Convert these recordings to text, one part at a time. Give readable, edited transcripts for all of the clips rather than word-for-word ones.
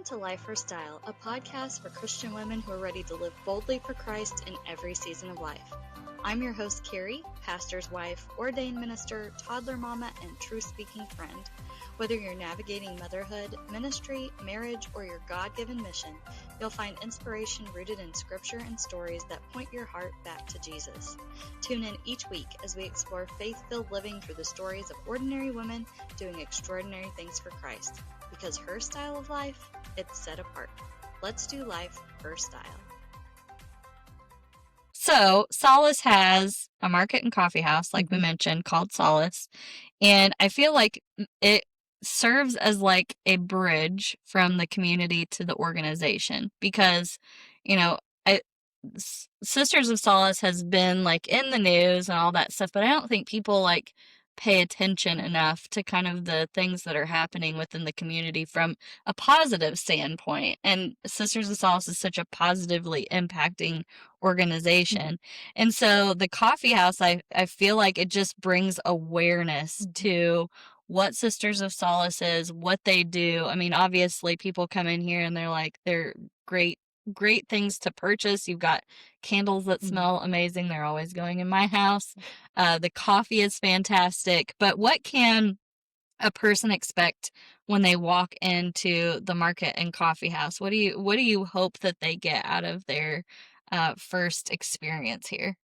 Welcome to LifeHerStyle, a podcast for Christian women who are ready to live boldly for Christ in every season of life. I'm your host, Kari, pastor's wife, ordained minister, toddler mama, and truth-speaking friend. Whether you're navigating motherhood, ministry, marriage, or your God-given mission, you'll find inspiration rooted in scripture and stories that point your heart back to Jesus. Tune in each week as we explore faith-filled living through the stories of ordinary women doing extraordinary things for Christ. Because her style of life, it's set apart. Let's do life her style. So, Solace has a market and coffee house, like we mentioned, called Solace. And I feel like it serves as like a bridge from the community to the organization because, Sisters of Solace has been like in the news and all that stuff, but I don't think people like pay attention enough to kind of the things that are happening within the community from a positive standpoint. And Sisters of Solace is such a positively impacting organization. And so the coffee house, I feel like it just brings awareness to what Sisters of Solace is, what they do. I mean, obviously people come in here and they're great things to purchase. You've got candles that smell amazing. They're always going in my house. The coffee is fantastic. But what can a person expect when they walk into the market and coffee house? What do you hope that they get out of their first experience here?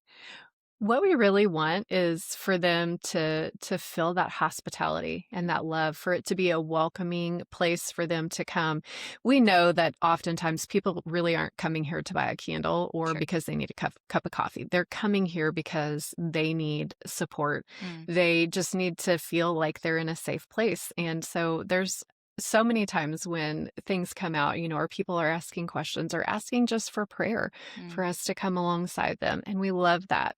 What we really want is for them to feel that hospitality and that love, for it to be a welcoming place for them to come. We know that oftentimes people really aren't coming here to buy a candle or because they need a cup of coffee. They're coming here because they need support. They just need to feel like they're in a safe place. And so there's so many times when things come out, or people are asking questions or asking just for prayer for us to come alongside them. And we love that.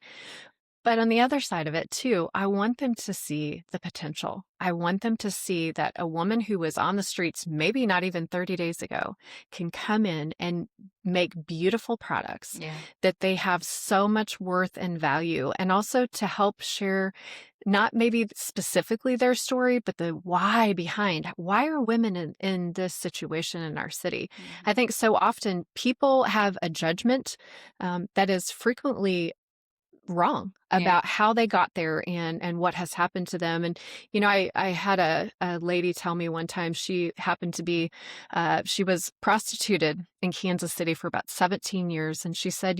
But on the other side of it too, I want them to see the potential. I want them to see that a woman who was on the streets, maybe not even 30 days ago, can come in and make beautiful products, that they have so much worth and value, and also to help share not maybe specifically their story, but the why behind why are women in this situation in our city. I think so often people have a judgment that is frequently wrong about how they got there and what has happened to them. And, I had a lady tell me one time she happened to be, she was prostituted in Kansas City for about 17 years. And she said,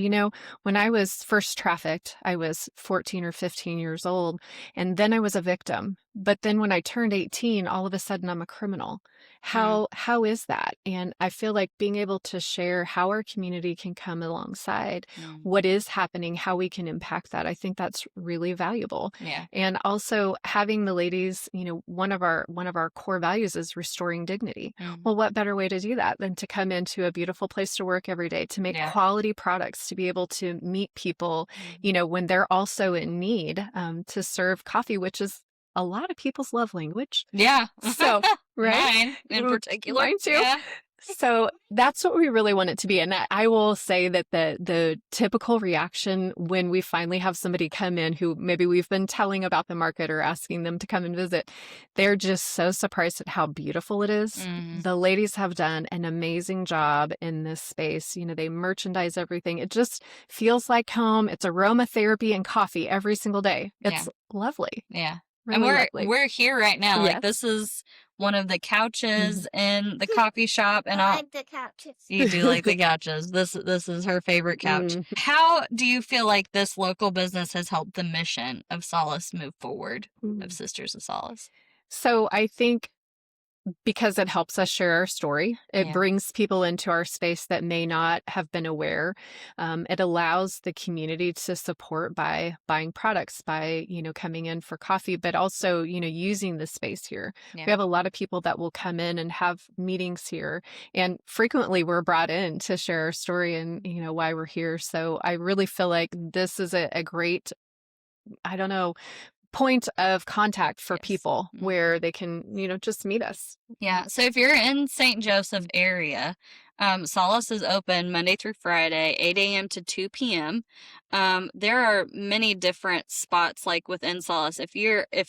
when I was first trafficked, I was 14 or 15 years old. And then I was a victim. But then when I turned 18, all of a sudden I'm a criminal. How is that? And I feel like being able to share how our community can come alongside what is happening, how we can impact that. I think that's really valuable. Yeah. And also having the ladies, one of our core values is restoring dignity. Well, what better way to do that than to come into a beautiful place to work every day, to make quality products, to be able to meet people, when they're also in need, to serve coffee, which is a lot of people's love language. Yeah. So, right? Mine in particular. Mine too. Yeah. So that's what we really want it to be. And I will say that the typical reaction when we finally have somebody come in who maybe we've been telling about the market or asking them to come and visit, they're just so surprised at how beautiful it is. The ladies have done an amazing job in this space. They merchandise everything. It just feels like home. It's aromatherapy and coffee every single day. It's lovely. Yeah. Really and lovely. we're here right now. Yes. Like this is one of the couches in the coffee shop, and I like the couches. You do like the couches. This is her favorite couch. How do you feel like this local business has helped the mission of Solace move forward, of Sisters of Solace? So I think because it helps us share our story, it brings people into our space that may not have been aware. It allows the community to support by buying products, by, coming in for coffee, but also, using the space here. We have a lot of people that will come in and have meetings here. And frequently we're brought in to share our story and, why we're here. So I really feel like this is a great, point of contact for people where they can, just meet us. Yeah. So if you're in St. Joseph area, Solace is open Monday through Friday, 8 a.m. to 2 p.m. there are many different spots like within Solace. If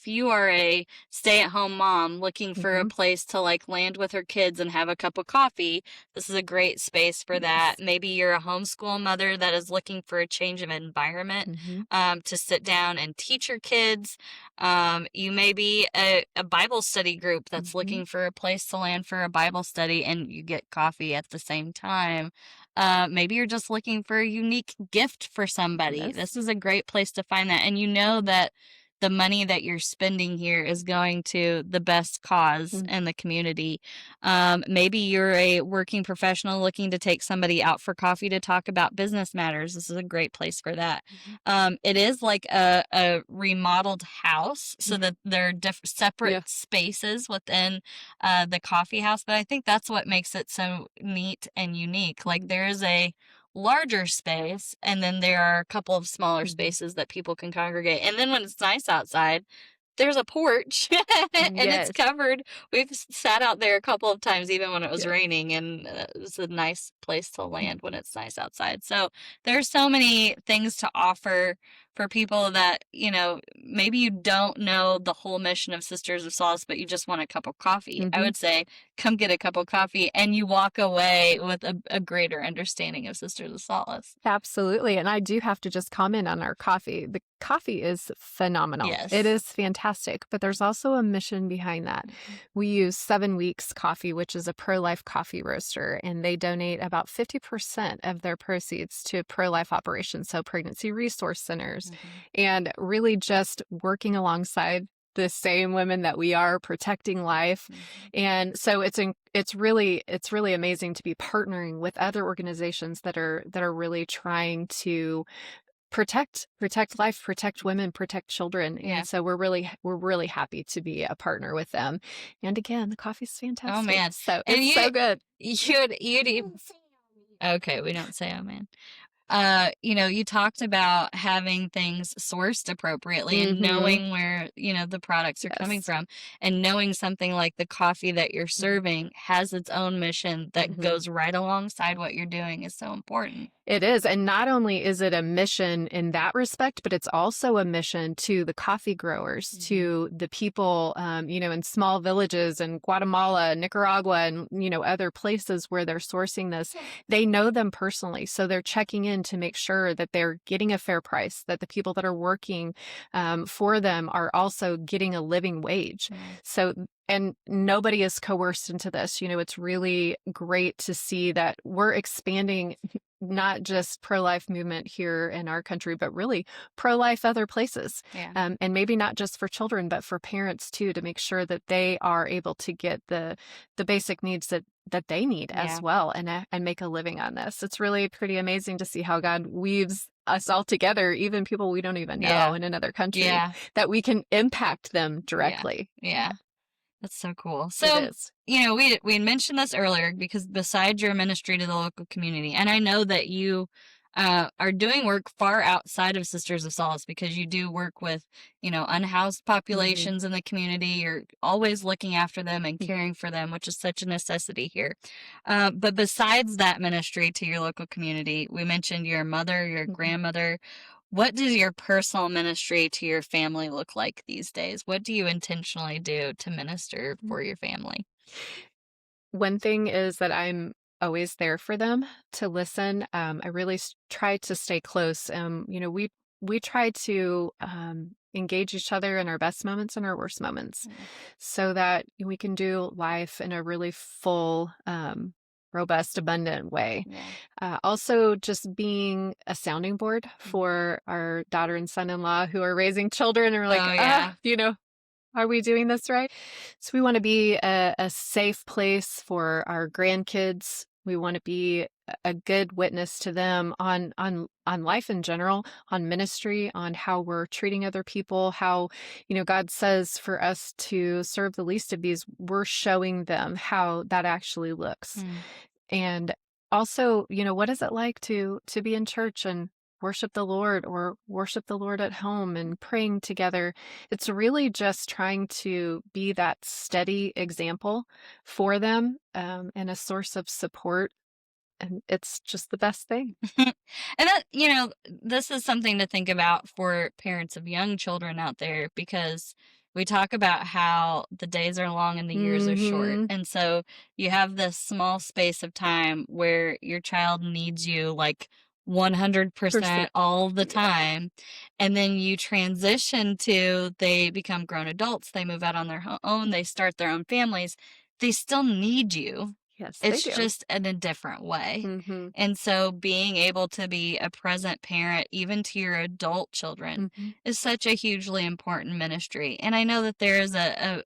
you are a stay-at-home mom looking for a place to like land with her kids and have a cup of coffee, this is a great space for that. Maybe you're a homeschool mother that is looking for a change of environment to sit down and teach your kids. You may be a Bible study group that's looking for a place to land for a Bible study and you get coffee at the same time. Maybe you're just looking for a unique gift for somebody. This is a great place to find that. And you know that the money that you're spending here is going to the best cause in the community. Maybe you're a working professional looking to take somebody out for coffee to talk about business matters. This is a great place for that. It is like a remodeled house so that there are separate spaces within the coffee house. But I think that's what makes it so neat and unique. Like there is a larger space and then there are a couple of smaller spaces that people can congregate. And then when it's nice outside, there's a porch and it's covered. We've sat out there a couple of times even when it was raining, and it's a nice place to land when it's nice outside. So there's so many things to offer for people that, you know, maybe you don't know the whole mission of Sisters of Solace, but you just want a cup of coffee. I would say come get a cup of coffee and you walk away with a greater understanding of Sisters of Solace. Absolutely. And I do have to just comment on our coffee. The coffee is phenomenal. Yes. It is fantastic, but there's also a mission behind that. We use 7 Weeks Coffee, which is a pro-life coffee roaster, and they donate about 50% of their proceeds to pro-life operations, so pregnancy resource centers, and really just working alongside the same women that we are, protecting life. And so it's really amazing to be partnering with other organizations that are really trying to protect life, protect women, protect children. And so we're really happy to be a partner with them. And again, the coffee's fantastic. Oh man. So it's so good. Okay, we don't say oh man. You know, you talked about having things sourced appropriately and knowing where, you know, the products are coming from, and knowing something like the coffee that you're serving has its own mission that goes right alongside what you're doing is so important. It is. And not only is it a mission in that respect, but it's also a mission to the coffee growers, to the people, you know, in small villages in Guatemala, Nicaragua, and, you know, other places where they're sourcing this. They know them personally. So they're checking in to make sure that they're getting a fair price, that the people that are working for them are also getting a living wage. So, and nobody is coerced into this. You know, it's really great to see that we're expanding not just pro-life movement here in our country, but really pro-life other places. And maybe not just for children, but for parents too, to make sure that they are able to get the basic needs that they need as well, and make a living on this. It's really pretty amazing to see how God weaves us all together, even people we don't even know in another country, that we can impact them directly. That's so cool. So, you know, we mentioned this earlier because besides your ministry to the local community, and I know that you are doing work far outside of Sisters of Solace because you do work with, you know, unhoused populations in the community. You're always looking after them and caring for them, which is such a necessity here. But besides that ministry to your local community, we mentioned your mother, your grandmother. What does your personal ministry to your family look like these days? What do you intentionally do to minister for your family? One thing is that I'm always there for them to listen. I really try to stay close. You know, we try to engage each other in our best moments and our worst moments, so that we can do life in a really full, robust, abundant way. Also, just being a sounding board for our daughter and son-in-law who are raising children, and we're like, you know, are we doing this right? So we want to be a safe place for our grandkids. We want to be a good witness to them on life in general, on ministry, on how we're treating other people, how, you know, God says for us to serve the least of these. We're showing them how that actually looks. And also, you know, what is it like to be in church and worship the Lord, or worship the Lord at home and praying together? It's really just trying to be that steady example for them, and a source of support And it's just the best thing. And that, this is something to think about for parents of young children out there, because we talk about how the days are long and the years are short. Mhm. And so you have this small space of time where your child needs you like 100% all the Yeah. time. And then you transition to they become grown adults, they move out on their own, they start their own families. They still need you. Yes, they It's do. just in a different way. Mhm. And so being able to be a present parent, even to your adult children, Mhm. is such a hugely important ministry. And I know that there is a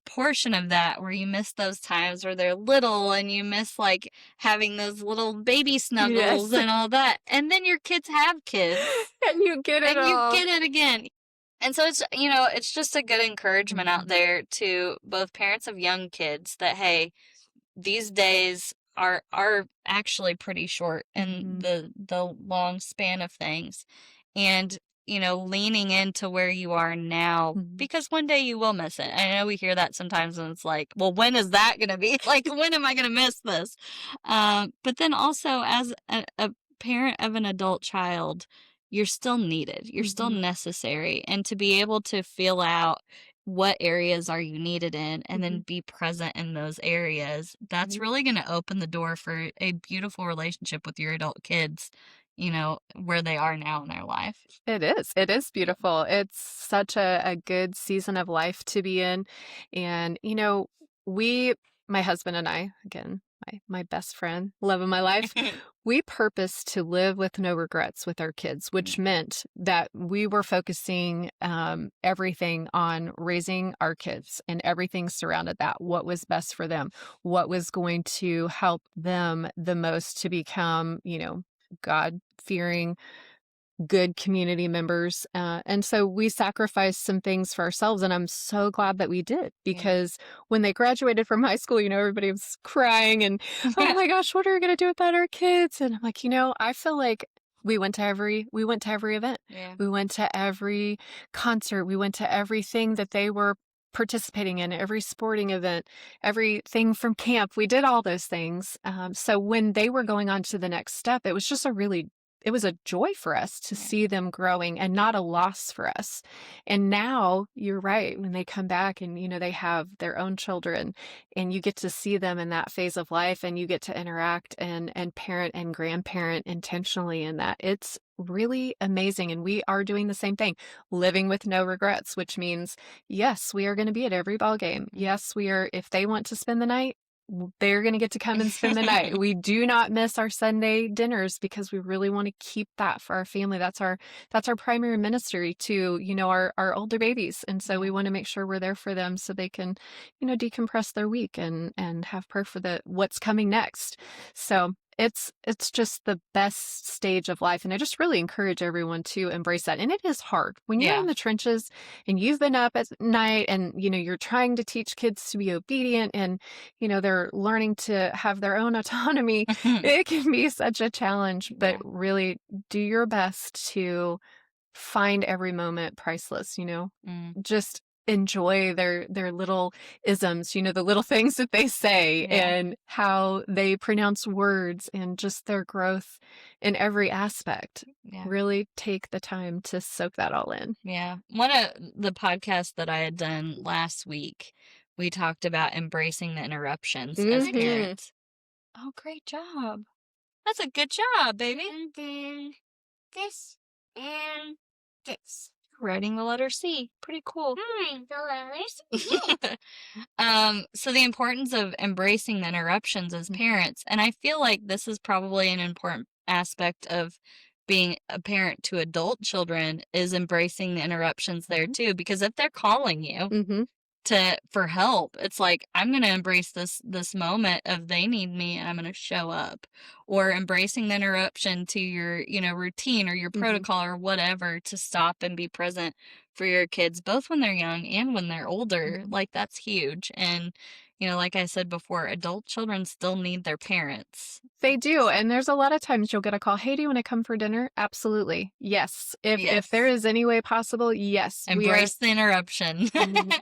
portion of that where you miss those times where they're little and you miss like having those little baby snuggles Yes. and all that. And then your kids have kids And you get it and you all. get it again. And so it's just a good encouragement out Mhm. there to both parents of young kids that, hey, these days are actually pretty short in Mhm. the long span of things. And leaning into where you are now, Mhm. because one day you will miss it. I know we hear that sometimes, and it's like, well, when is that gonna be? Like, when am I gonna miss this? But then also, as a parent of an adult child, you're still needed, you're still Mhm. necessary. And to be able to feel out what areas are you needed in, and then Mhm. be present in those areas, that's Right. really going to open the door for a beautiful relationship with your adult kids, where they are now in their life. It is. It is beautiful. It's such a good season of life to be in. And, my husband and I, again, my best friend, love of my life, we purposed to live with no regrets with our kids, which meant that we were focusing everything on raising our kids, and everything surrounded that. What was best for them? What was going to help them the most to become, God fearing, good community members. And so we sacrificed some things for ourselves. And I'm so glad that we did, Yeah. because when they graduated from high school, everybody was crying and, oh my gosh, what are we going to do without our kids? And I'm like, I feel like we went to every event. Yeah. We went to every concert. We went to everything that they were participating in, every sporting event, everything from camp. We did all those things. So when they were going on to the next step, it was just it was a joy for us to Yeah. see them growing, and not a loss for us. And now you're right, when they come back and, they have their own children, and you get to see them in that phase of life, and you get to interact and parent and grandparent intentionally in that. It's really amazing. And we are doing the same thing, living with no regrets, which means, yes, we are going to be at every ball game. Yes, we are. If they want to spend the night, they're going to get to come and spend the night. We do not miss our Sunday dinners, because we really want to keep that for our family. That's our primary ministry to, our older babies. And so we want to make sure we're there for them, so they can, decompress their week and have prayer for what's coming next. So it's just the best stage of life. And I just really encourage everyone to embrace that. And it is hard when you're in the trenches and you've been up at night, and, you're trying to teach kids to be obedient, and, they're learning to have their own autonomy. It can be such a challenge, but really do your best to find every moment priceless, just enjoy their little isms, the little things that they say, and how they pronounce words, and just their growth in every aspect. Really take the time to soak that all in. Yeah. One of the podcasts that I had done last week, we talked about embracing the interruptions as parents. Oh, great job. That's a good job, baby. And then this and this. Writing the letter C. Pretty cool. The letters. So the importance of embracing the interruptions as parents, and I feel like this is probably an important aspect of being a parent to adult children, is embracing the interruptions there too, because if they're calling you for help, it's like, I'm going to embrace this moment of they need me, and I'm going to show up. Or embracing the interruption to your routine or your protocol or whatever, to stop and be present for your kids, both when they're young and when they're older. Like, that's huge. And like I said before, adult children still need their parents. They do. And there's a lot of times you'll get a call, hey, do you want to come for dinner? Absolutely. Yes. If there is any way possible, yes. Embrace the interruption.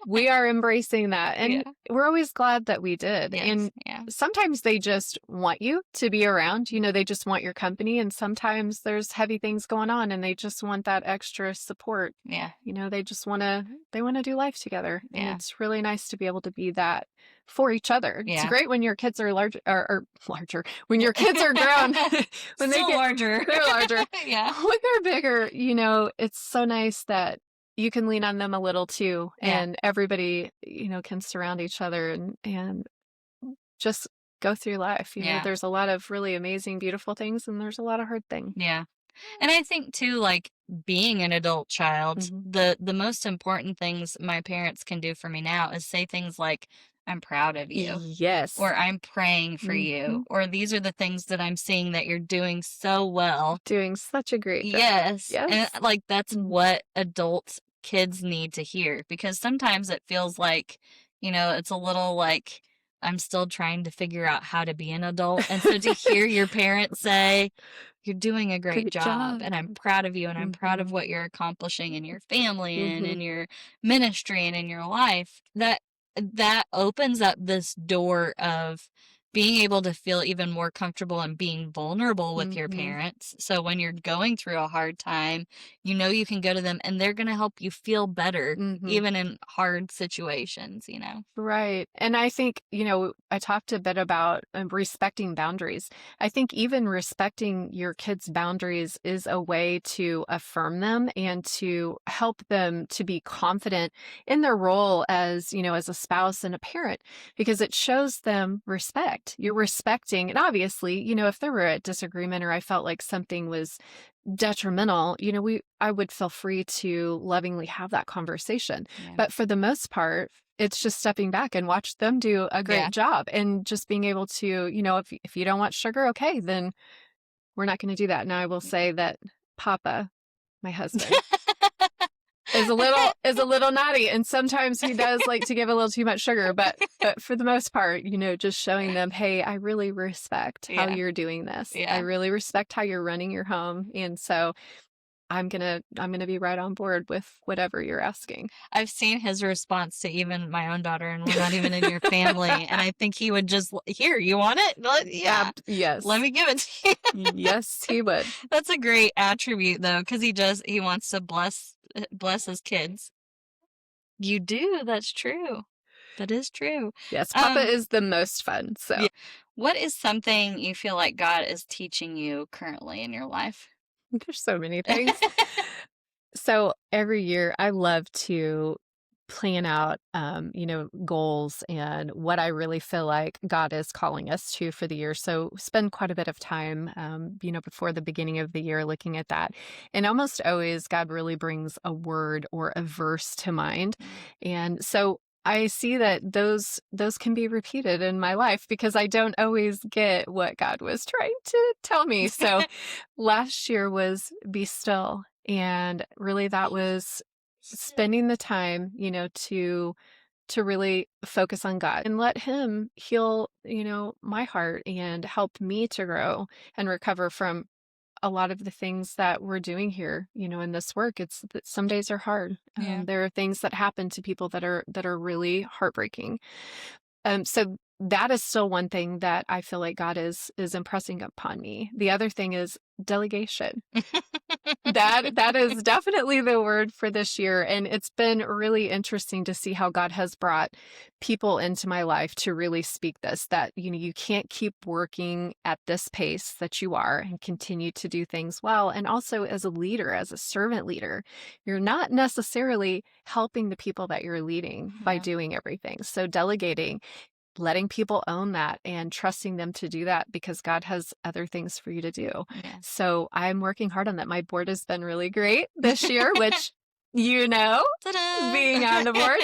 We are embracing that. And we're always glad that we did. Yes, And sometimes they just want you to be around. You know, they just want your company. And sometimes there's heavy things going on and they just want that extra support. Yeah. You know, they just want to do life together. And Yeah. it's really nice to be able to be that for each other. Yeah. It's great when your kids are larger, when your kids are grown. When Still larger. They're larger. Yeah. When they're bigger, you know, it's so nice that you can lean on them a little too. And everybody, you know, can surround each other and just go through life. You know, there's a lot of really amazing, beautiful things, and there's a lot of hard things. Yeah. And I think too, like being an adult child, the most important things my parents can do for me now is say things like, I'm proud of you. Yes. Or I'm praying for you. Or these are the things that I'm seeing that you're doing so well. Doing such a great job. Yes. And like that's what adult kids need to hear, because sometimes it feels like, you know, it's a little like I'm still trying to figure out how to be an adult. And so to hear your parents say, you're doing a great job, and I'm proud of you, and I'm proud of what you're accomplishing in your family and in your ministry and in your life, that opens up this door of being able to feel even more comfortable and being vulnerable with your parents. So when you're going through a hard time, you know you can go to them and they're going to help you feel better, even in hard situations, you know? Right. And I think, you know, I talked a bit about respecting boundaries. I think even respecting your kids' boundaries is a way to affirm them and to help them to be confident in their role as, you know, as a spouse and a parent, because it shows them respect. You're respecting, and obviously, you know, if there were a disagreement or I felt like something was detrimental, you know, I would feel free to lovingly have that conversation. But for the most part, it's just stepping back and watch them do a great job, and just being able to, you know, if you don't want sugar, okay, then we're not going to do that. Now I will say that Papa, my husband, is a little naughty, and sometimes he does like to give a little too much sugar, but for the most part, you know, just showing them, hey, I really respect how you're doing this. I really respect how you're running your home, and so I'm gonna be right on board with whatever you're asking. I've seen his response to even my own daughter, and we're not even in your family, and I think he would just, here, you want it? Yes. Let me give it to you. Yes, he would. That's a great attribute though, because he wants to bless his kids. You do. That's true. That is true. Yes, Papa is the most fun. So, what is something you feel like God is teaching you currently in your life? There's so many things. So every year I love to plan out, you know, goals and what I really feel like God is calling us to for the year. So spend quite a bit of time, you know, before the beginning of the year looking at that. And almost always God really brings a word or a verse to mind. And so I see that those can be repeated in my life because I don't always get what God was trying to tell me. So last year was be still. And really that was spending the time, you know, to really focus on God and let him heal, you know, my heart and help me to grow and recover from a lot of the things that we're doing here, you know, in this work. It's that some days are hard. There are things that happen to people that are really heartbreaking. So that is still one thing that I feel like God is impressing upon me. The other thing is delegation. That is definitely the word for this year. And it's been really interesting to see how God has brought people into my life to really speak this, that, you know, you can't keep working at this pace that you are and continue to do things well. And also as a leader, as a servant leader, you're not necessarily helping the people that you're leading by doing everything. So delegating, letting people own that and trusting them to do that because God has other things for you to do. So I'm working hard on that. My board has been really great this year, which, you know, being on the board.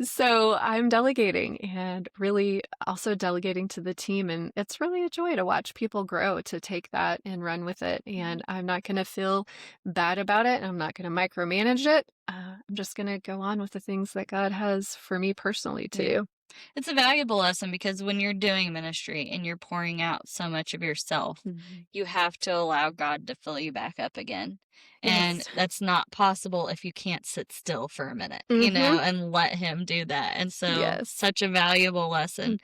So I'm delegating and really also delegating to the team. And it's really a joy to watch people grow, to take that and run with it. And I'm not going to feel bad about it. I'm not going to micromanage it. I'm just going to go on with the things that God has for me personally to do. It's a valuable lesson because when you're doing ministry and you're pouring out so much of yourself, you have to allow God to fill you back up again. And Yes. that's not possible if you can't sit still for a minute, and let him do that. And so Yes. such a valuable lesson.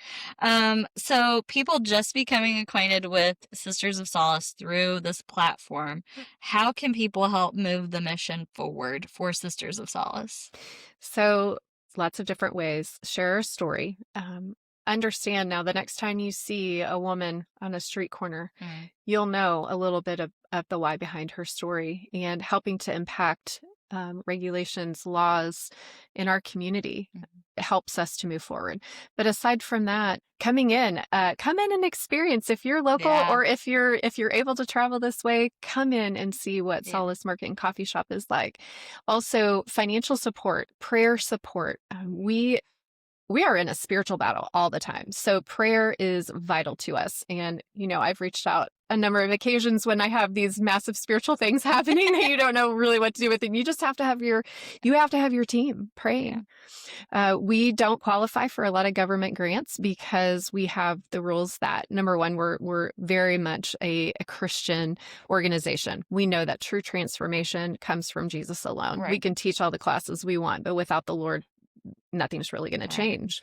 So people just becoming acquainted with Sisters of Solace through this platform, how can people help move the mission forward for Sisters of Solace? So lots of different ways. Share a story. Understand now the next time you see a woman on a street corner, you'll know a little bit of the why behind her story, and helping to impact regulations, laws in our community helps us to move forward. But aside from that, come in and experience. If you're local or if you're able to travel this way, come in and see what Solace Market and Coffee Shop is like. Also, financial support, prayer support. We are in a spiritual battle all the time. So prayer is vital to us. And, I've reached out a number of occasions when I have these massive spiritual things happening that you don't know really what to do with. And you just have to have your team praying. We don't qualify for a lot of government grants because we have the rules that, number one, we're very much a Christian organization. We know that true transformation comes from Jesus alone. Right. We can teach all the classes we want, but without the Lord, nothing's really going to change.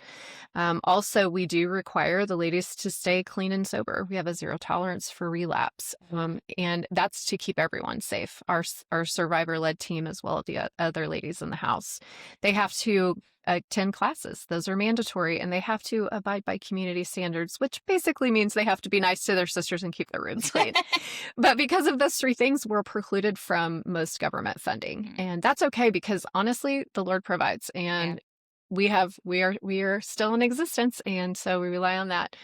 Also, we do require the ladies to stay clean and sober. We have a 0 tolerance for relapse. And that's to keep everyone safe. Our survivor-led team, as well as the other ladies in the house, they have to attend classes. Those are mandatory, and they have to abide by community standards, which basically means they have to be nice to their sisters and keep their rooms clean. But because of those 3 things, we're precluded from most government funding. And that's okay, because honestly, the Lord provides, and we are still in existence, and so we rely on that.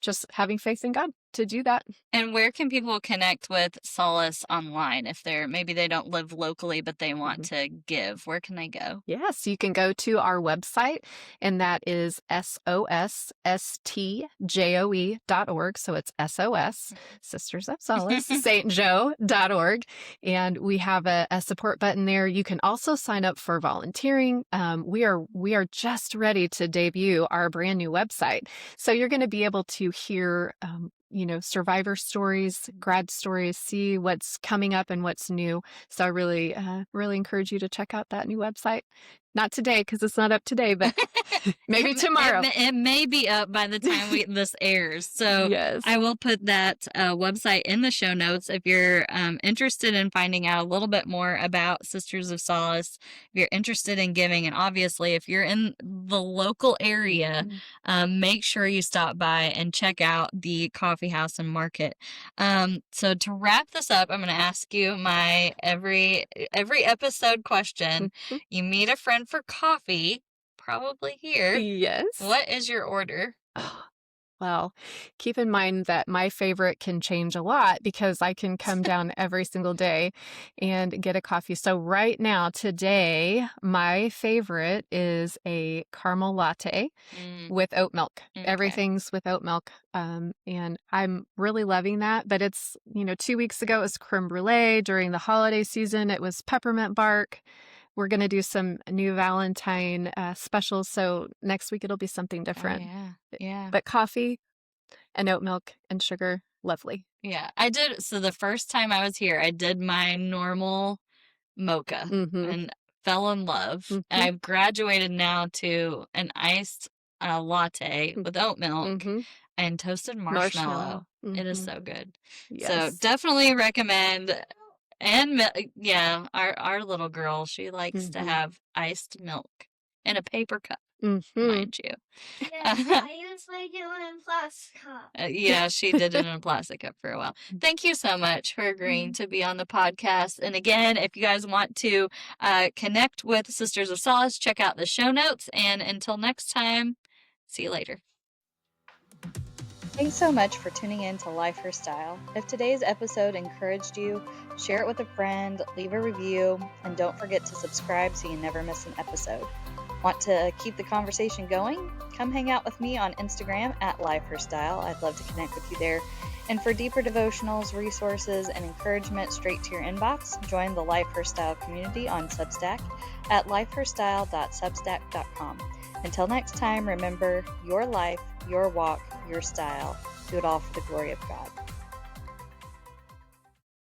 Just having faith in God to do that. And where can people connect with Solace online if maybe they don't live locally but they want to give? Where can they go? Yes, you can go to our website, and that is SOSSTJOE.org. So it's SOS, Sisters of Solace, stjoe.org. And we have a support button there. You can also sign up for volunteering. We are just ready to debut our brand new website. So you're going to be able to hear survivor stories, grad stories, see what's coming up and what's new. So I really encourage you to check out that new website. Not today, because it's not up today, but maybe tomorrow. It may be up by the time this airs. So I will put that website in the show notes if you're interested in finding out a little bit more about Sisters of Solace, if you're interested in giving, and obviously if you're in the local area, make sure you stop by and check out the coffee house and market. So to wrap this up, I'm going to ask you my every episode question. You meet a friend for coffee, probably here. Yes. What is your order? Well, keep in mind that my favorite can change a lot because I can come down every single day and get a coffee. So right now, today, my favorite is a caramel latte with oat milk. Okay. Everything's with oat milk. And I'm really loving that. But it's, 2 weeks ago, it was creme brulee. During the holiday season, it was peppermint bark. We're going to do some new Valentine specials. So next week it'll be something different. Oh, yeah. But coffee and oat milk and sugar, lovely. Yeah, I did. So the first time I was here, I did my normal mocha and fell in love. And I've graduated now to an iced latte with oat milk and toasted marshmallow. It is so good. Yes. So definitely recommend. And our little girl, she likes to have iced milk in a paper cup, mind you. Yeah, I used to get one in a plastic cup. She did it in a plastic cup for a while. Thank you so much for agreeing to be on the podcast. And again, if you guys want to connect with Sisters of Solace, check out the show notes. And until next time, see you later. Thanks so much for tuning in to LifeHerStyle. If today's episode encouraged you, share it with a friend, leave a review, and don't forget to subscribe so you never miss an episode. Want to keep the conversation going? Come hang out with me on Instagram at LifeHerStyle. I'd love to connect with you there. And for deeper devotionals, resources, and encouragement straight to your inbox, join the LifeHerStyle community on Substack at lifeherstyle.substack.com. Until next time, remember, your life, your walk, your style. Do it all for the glory of God.